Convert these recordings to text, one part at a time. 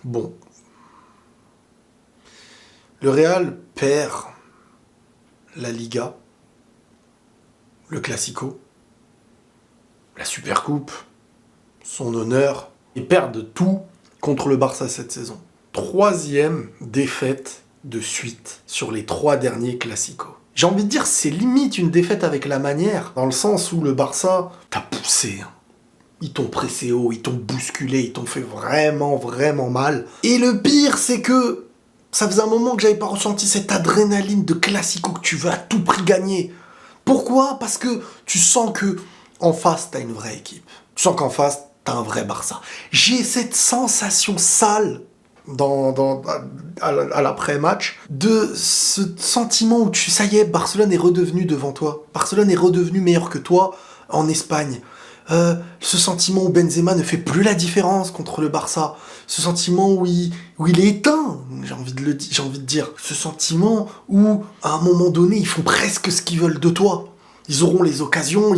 Bon. Le Real perd la Liga, le Classico, la Supercoupe, son honneur. Ils perdent tout contre le Barça cette saison. 3e défaite de suite sur les 3 derniers Classicos. J'ai envie de dire, c'est limite une défaite avec la manière, dans le sens où le Barça t'a poussé. Ils t'ont pressé haut, ils t'ont bousculé, ils t'ont fait vraiment, vraiment mal. Et le pire, c'est que ça faisait un moment que j'avais pas ressenti cette adrénaline de Classico que tu veux à tout prix gagner. Pourquoi ? Parce que tu sens que en face, t'as une vraie équipe. Tu sens qu'en face, t'as un vrai Barça. J'ai cette sensation sale à l'après-match, de ce sentiment où ça y est, Barcelone est redevenu devant toi. Barcelone est redevenu meilleur que toi en Espagne. Ce sentiment où Benzema ne fait plus la différence contre le Barça. Ce sentiment où il est éteint, j'ai envie de dire. Ce sentiment où, à un moment donné, ils font presque ce qu'ils veulent de toi. Ils auront les occasions,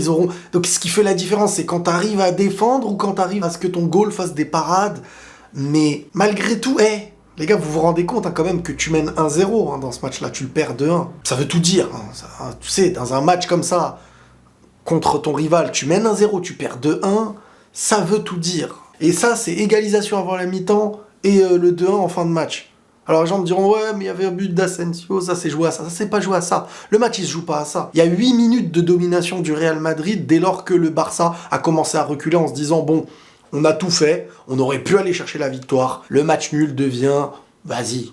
Donc ce qui fait la différence, c'est quand t'arrives à défendre ou quand t'arrives à ce que ton goal fasse des parades. Mais malgré tout, les gars, vous vous rendez compte quand même que tu mènes 1-0 dans ce match-là, tu le perds 2-1. Ça veut tout dire. Tu sais, dans un match comme ça, contre ton rival, tu mènes 1-0, tu perds 2-1, ça veut tout dire. Et ça, c'est égalisation avant la mi-temps et le 2-1 en fin de match. Alors les gens me diront, ouais, mais il y avait un but d'Asensio, ça c'est joué à ça. Ça c'est pas joué à ça. Le match, il se joue pas à ça. Il y a 8 minutes de domination du Real Madrid dès lors que le Barça a commencé à reculer en se disant, bon, on a tout fait, on aurait pu aller chercher la victoire. Le match nul devient, vas-y.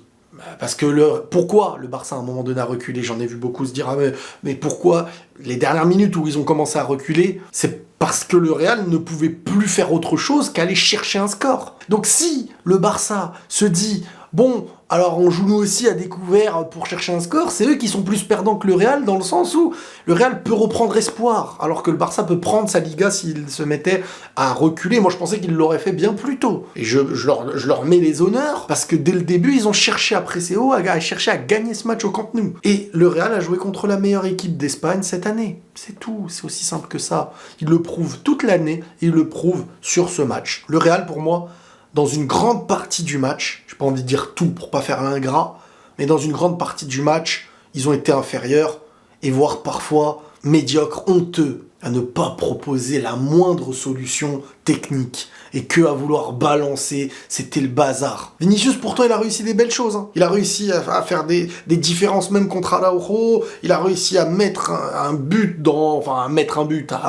Parce que pourquoi le Barça à un moment donné a reculé ? J'en ai vu beaucoup se dire, mais pourquoi les dernières minutes où ils ont commencé à reculer, c'est parce que le Real ne pouvait plus faire autre chose qu'aller chercher un score. Donc si le Barça se dit, bon, alors on joue nous aussi à découvert pour chercher un score, c'est eux qui sont plus perdants que le Real, dans le sens où le Real peut reprendre espoir, alors que le Barça peut prendre sa Liga s'il se mettait à reculer. Moi je pensais qu'il l'aurait fait bien plus tôt. Et je leur mets les honneurs, parce que dès le début, ils ont cherché à presser haut, à chercher à gagner ce match au Camp Nou. Et le Real a joué contre la meilleure équipe d'Espagne cette année. C'est tout, c'est aussi simple que ça. Il le prouve toute l'année, et il le prouve sur ce match. Le Real, pour moi, dans une grande partie du match, j'ai pas envie de dire tout pour pas faire l'ingrat, mais dans une grande partie du match, ils ont été inférieurs, et voire parfois médiocres, honteux, à ne pas proposer la moindre solution technique, et que à vouloir balancer, c'était le bazar. Vinicius, pourtant, il a réussi des belles choses. Il a réussi à faire des différences même contre Araujo, il a réussi à mettre à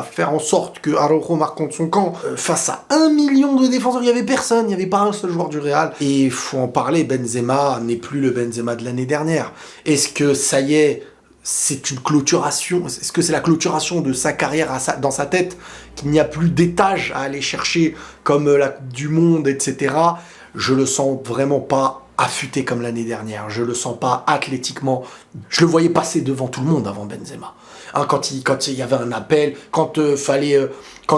faire en sorte que Araujo marque contre son camp, face à 1 million de défenseurs, il n'y avait personne, il n'y avait pas un seul joueur du Real. Et il faut en parler, Benzema n'est plus le Benzema de l'année dernière. Est-ce que ça y est, c'est une clôturation? Est-ce que c'est la clôturation de sa carrière dans sa tête, qu'il n'y a plus d'étage à aller chercher comme la Coupe du Monde, etc. Je le sens vraiment pas affûté comme l'année dernière. Je le sens pas athlétiquement. Je le voyais passer devant tout le monde avant Benzema. Quand il y avait un appel, quand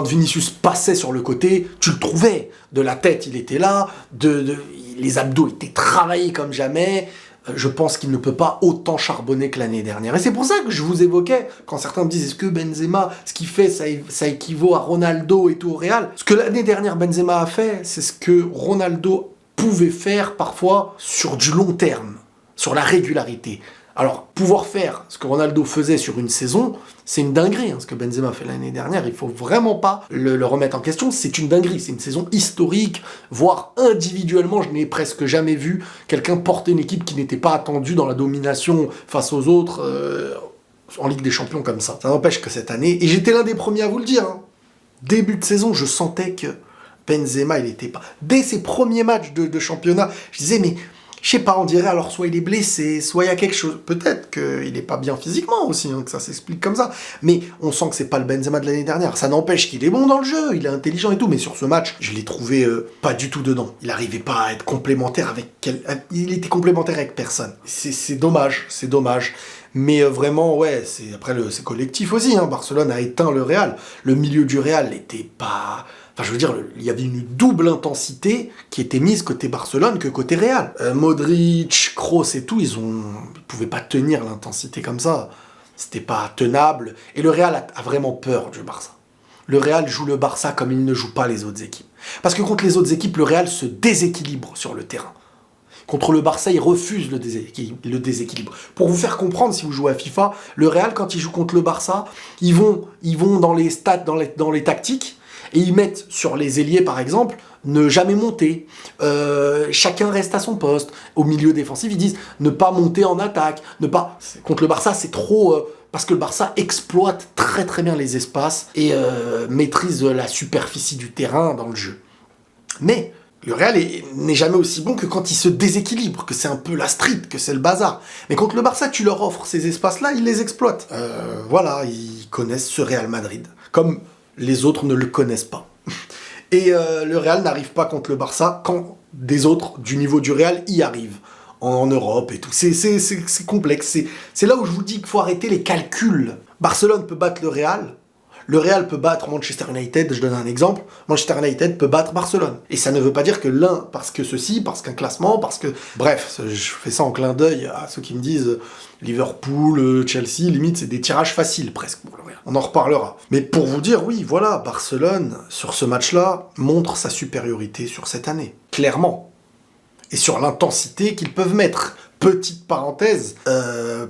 Vinicius passait sur le côté, tu le trouvais. De la tête, il était là. Les abdos étaient travaillés comme jamais. Je pense qu'il ne peut pas autant charbonner que l'année dernière. Et c'est pour ça que je vous évoquais, quand certains me disent, est-ce que Benzema, ce qu'il fait, ça équivaut à Ronaldo et tout au Real ? Ce que l'année dernière Benzema a fait, c'est ce que Ronaldo pouvait faire parfois sur du long terme, sur la régularité. Alors, pouvoir faire ce que Ronaldo faisait sur une saison, c'est une dinguerie, ce que Benzema a fait l'année dernière. Il faut vraiment pas le remettre en question. C'est une dinguerie, c'est une saison historique, voire individuellement, je n'ai presque jamais vu quelqu'un porter une équipe qui n'était pas attendue dans la domination face aux autres en Ligue des Champions comme ça. Ça n'empêche que cette année, et j'étais l'un des premiers à vous le dire, début de saison, je sentais que Benzema, il était pas... Dès ses premiers matchs de championnat, je disais, mais... Je sais pas, on dirait alors soit il est blessé, soit il y a quelque chose. Peut-être qu'il est pas bien physiquement aussi, que ça s'explique comme ça. Mais on sent que c'est pas le Benzema de l'année dernière. Ça n'empêche qu'il est bon dans le jeu, il est intelligent et tout. Mais sur ce match, je l'ai trouvé pas du tout dedans. Il arrivait pas à être complémentaire il était complémentaire avec personne. C'est dommage, c'est dommage. Mais vraiment, ouais, c'est collectif aussi. Barcelone a éteint le Real. Le milieu du Real n'était pas... Enfin, je veux dire, il y avait une double intensité qui était mise côté Barcelone que côté Real. Modric, Kroos et tout, ils pouvaient pas tenir l'intensité comme ça. C'était pas tenable. Et le Real a vraiment peur du Barça. Le Real joue le Barça comme il ne joue pas les autres équipes. Parce que contre les autres équipes, le Real se déséquilibre sur le terrain. Contre le Barça, il refuse le déséquilibre. Pour vous faire comprendre, si vous jouez à FIFA, le Real, quand il joue contre le Barça, ils vont dans les stats, dans les tactiques, et ils mettent sur les ailiers, par exemple, ne jamais monter. Chacun reste à son poste. Au milieu défensif, ils disent ne pas monter en attaque. Contre le Barça, c'est trop... parce que le Barça exploite très très bien les espaces et maîtrise la superficie du terrain dans le jeu. Mais le Real n'est jamais aussi bon que quand il se déséquilibre, que c'est un peu la street, que c'est le bazar. Mais contre le Barça, tu leur offres ces espaces-là, ils les exploitent. Voilà, ils connaissent ce Real Madrid, comme les autres ne le connaissent pas. Et le Real n'arrive pas contre le Barça quand des autres du niveau du Real y arrivent. En Europe et tout. C'est complexe. C'est là où je vous dis qu'il faut arrêter les calculs. Barcelone peut battre le Real. Le Real peut battre Manchester United, je donne un exemple. Manchester United peut battre Barcelone. Et ça ne veut pas dire que l'un, parce que ceci, parce qu'un classement, parce que... Bref, je fais ça en clin d'œil à ceux qui me disent Liverpool, Chelsea, limite, c'est des tirages faciles presque pour le Real. On en reparlera. Mais pour vous dire, oui, voilà, Barcelone, sur ce match-là, montre sa supériorité sur cette année. Clairement. Et sur l'intensité qu'ils peuvent mettre. Petite parenthèse,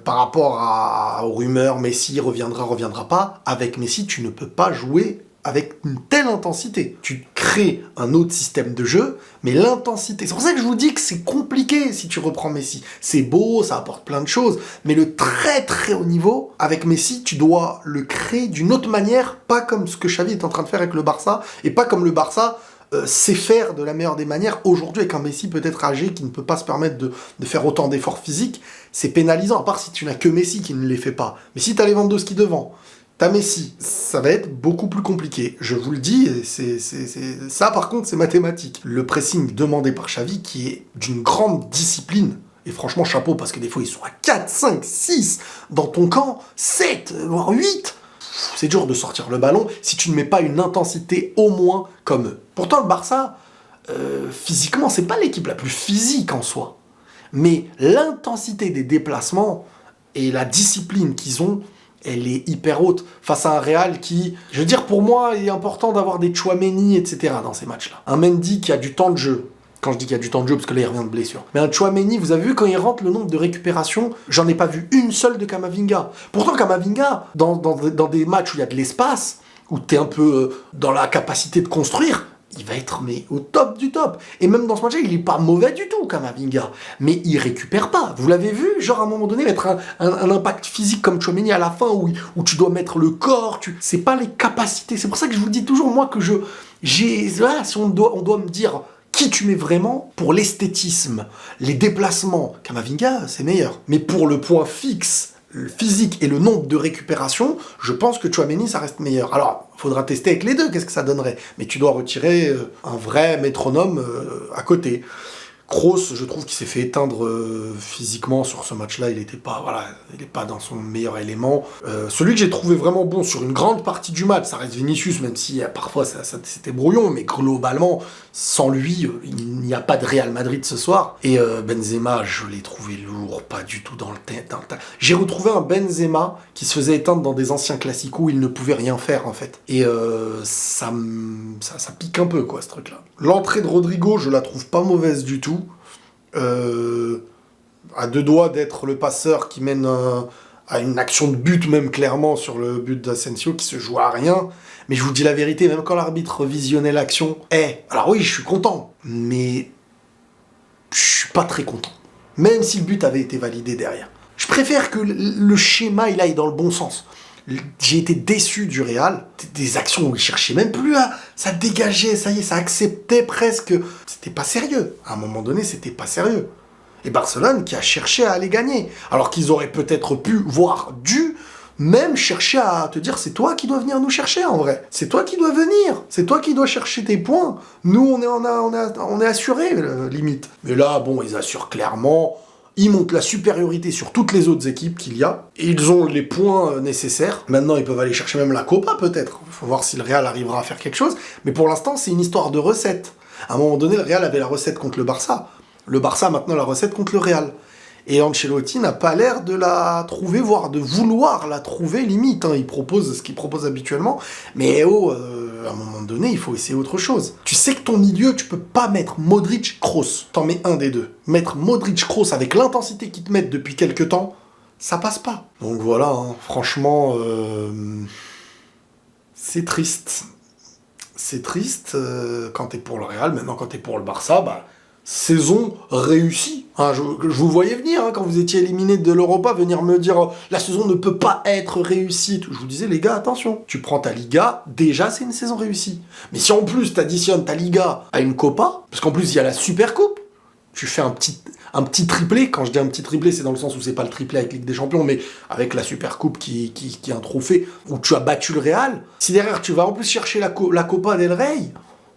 par rapport aux rumeurs, Messi reviendra pas, avec Messi, tu ne peux pas jouer avec une telle intensité. Tu crées un autre système de jeu, mais l'intensité... C'est pour ça que je vous dis que c'est compliqué si tu reprends Messi. C'est beau, ça apporte plein de choses, mais le très très haut niveau, avec Messi, tu dois le créer d'une autre manière, pas comme ce que Xavi est en train de faire avec le Barça, et pas comme le Barça... sait faire de la meilleure des manières. Aujourd'hui, avec un Messi peut-être âgé qui ne peut pas se permettre de faire autant d'efforts physiques, c'est pénalisant, à part si tu n'as que Messi qui ne les fait pas. Mais si tu as Lewandowski devant, t'as Messi, ça va être beaucoup plus compliqué. Je vous le dis, ça par contre c'est mathématique. Le pressing demandé par Xavi qui est d'une grande discipline, et franchement chapeau parce que des fois ils sont à 4, 5, 6 dans ton camp, 7, voire 8. C'est dur de sortir le ballon si tu ne mets pas une intensité au moins comme eux. Pourtant, le Barça, physiquement, c'est pas l'équipe la plus physique en soi. Mais l'intensité des déplacements et la discipline qu'ils ont, elle est hyper haute face à un Real qui, je veux dire, pour moi, il est important d'avoir des Tchouaméni, etc. dans ces matchs-là. Un Mendy qui a du temps de jeu. Quand je dis qu'il y a du temps de jeu, parce que là, il revient de blessure. Mais un Tchouaméni, vous avez vu, quand il rentre, le nombre de récupérations, j'en ai pas vu une seule de Camavinga. Pourtant, Camavinga, dans des matchs où il y a de l'espace, où t'es un peu dans la capacité de construire, il va être au top du top. Et même dans ce match-là, il est pas mauvais du tout, Camavinga. Mais il récupère pas. Vous l'avez vu, genre à un moment donné, mettre un impact physique comme Tchouaméni à la fin, où tu dois mettre le corps, c'est pas les capacités. C'est pour ça que je vous dis toujours, moi, que là, si on doit me dire... Qui tu mets vraiment pour l'esthétisme, les déplacements, Camavinga, c'est meilleur. Mais pour le point fixe, le physique et le nombre de récupérations, je pense que Tchouaméni, ça reste meilleur. Alors, il faudra tester avec les deux, qu'est-ce que ça donnerait. Mais tu dois retirer un vrai métronome à côté. Kroos, je trouve qu'il s'est fait éteindre physiquement sur ce match-là. Il n'est pas dans son meilleur élément. Celui que j'ai trouvé vraiment bon sur une grande partie du match, ça reste Vinicius, même si parfois c'était brouillon, mais globalement, sans lui, il n'y a pas de Real Madrid ce soir. Et Benzema, je l'ai trouvé lourd, pas du tout dans le tas. J'ai retrouvé un Benzema qui se faisait éteindre dans des anciens classicos où il ne pouvait rien faire, en fait. Et ça pique un peu, quoi, ce truc-là. L'entrée de Rodrigo, je la trouve pas mauvaise du tout. À deux doigts d'être le passeur qui mène à une action de but, même clairement sur le but d'Asensio, qui se joue à rien. Mais je vous dis la vérité, même quand l'arbitre visionnait l'action, alors oui, je suis content, mais je suis pas très content. Même si le but avait été validé derrière. Je préfère que le schéma il aille dans le bon sens. J'ai été déçu du Real, des actions où il cherchait même plus à... Ça dégageait, ça y est, ça acceptait presque. C'était pas sérieux. À un moment donné, c'était pas sérieux. Et Barcelone qui a cherché à aller gagner. Alors qu'ils auraient peut-être pu, voire dû, même chercher à te dire c'est toi qui dois venir nous chercher en vrai. C'est toi qui dois venir. C'est toi qui dois chercher tes points. Nous, on est assurés, limite. Mais là, bon, ils assurent clairement... Ils montrent la supériorité sur toutes les autres équipes qu'il y a. Et ils ont les points nécessaires. Maintenant, ils peuvent aller chercher même la Copa, peut-être. Il faut voir si le Real arrivera à faire quelque chose. Mais pour l'instant, c'est une histoire de recette. À un moment donné, le Real avait la recette contre le Barça. Le Barça a maintenant la recette contre le Real. Et Ancelotti n'a pas l'air de la trouver, voire de vouloir la trouver limite. Hein. Il propose ce qu'il propose habituellement, mais à un moment donné, il faut essayer autre chose. Tu sais que ton milieu, tu peux pas mettre Modric-Kroos. T'en mets un des deux. Mettre Modric-Kroos avec l'intensité qu'ils te mettent depuis quelques temps, ça passe pas. Donc voilà, hein. Franchement, c'est triste. C'est triste quand t'es pour le Real. Maintenant, quand t'es pour le Barça, saison réussie. Hein, je vous voyais venir, hein, quand vous étiez éliminé de l'Europa, venir me dire la saison ne peut pas être réussie. Je vous disais, les gars, attention, tu prends ta Liga, déjà c'est une saison réussie. Mais si en plus t'additionnes ta Liga à une Copa, parce qu'en plus il y a la Super Coupe, tu fais un petit triplé. Quand je dis un petit triplé, c'est dans le sens où c'est pas le triplé avec Ligue des Champions, mais avec la Super Coupe qui est un trophée où tu as battu le Real. Si derrière tu vas en plus chercher la Copa del Rey,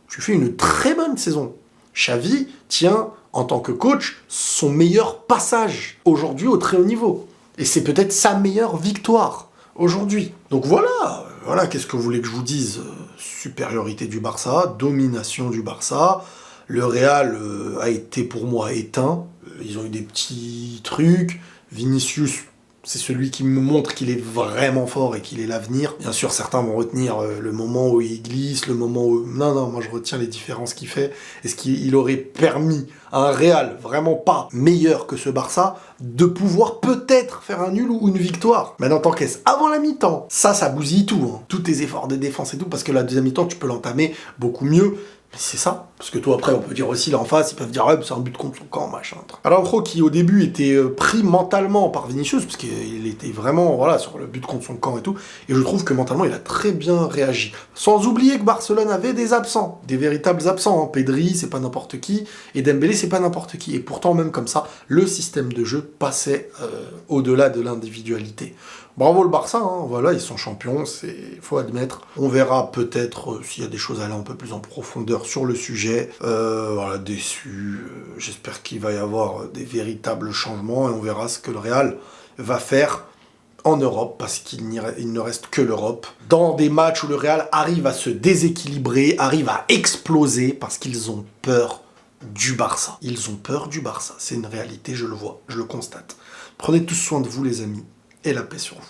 tu fais une très bonne saison. Xavi tient, en tant que coach, son meilleur passage aujourd'hui au très haut niveau. Et c'est peut-être sa meilleure victoire aujourd'hui. Donc voilà, qu'est-ce que vous voulez que je vous dise ? Supériorité du Barça, domination du Barça. Le Real a été pour moi éteint. Ils ont eu des petits trucs. Vinicius, c'est celui qui me montre qu'il est vraiment fort et qu'il est l'avenir. Bien sûr, certains vont retenir le moment où il glisse, le moment où... Non, moi je retiens les différences qu'il fait. Est-ce qu'il aurait permis à un Real vraiment pas meilleur que ce Barça de pouvoir peut-être faire un nul ou une victoire. Maintenant, t'encaisses avant la mi-temps. Ça bousille tout. Hein. Tous tes efforts de défense et tout, parce que la deuxième mi-temps, tu peux l'entamer beaucoup mieux. Mais c'est ça. Parce que toi, après, on peut dire aussi, là, en face, ils peuvent dire, ouais, c'est un but contre son camp, machin. Alors, Araujo, qui, au début, était pris mentalement par Vinicius, parce qu'il était vraiment, sur le but contre son camp et tout, et je trouve que, mentalement, il a très bien réagi. Sans oublier que Barcelone avait des absents, des véritables absents. Hein. Pedri, c'est pas n'importe qui, et Dembélé, c'est pas n'importe qui. Et pourtant, même comme ça, le système de jeu passait au-delà de l'individualité. Bravo le Barça, hein, voilà, ils sont champions, faut admettre. On verra peut-être s'il y a des choses à aller un peu plus en profondeur sur le sujet. Déçu, j'espère qu'il va y avoir des véritables changements et on verra ce que le Real va faire en Europe, parce qu'il ne reste que l'Europe. Dans des matchs où le Real arrive à se déséquilibrer, arrive à exploser, parce qu'ils ont peur du Barça. Ils ont peur du Barça, c'est une réalité, je le vois, je le constate. Prenez tous soin de vous les amis. Et la paix sur vous.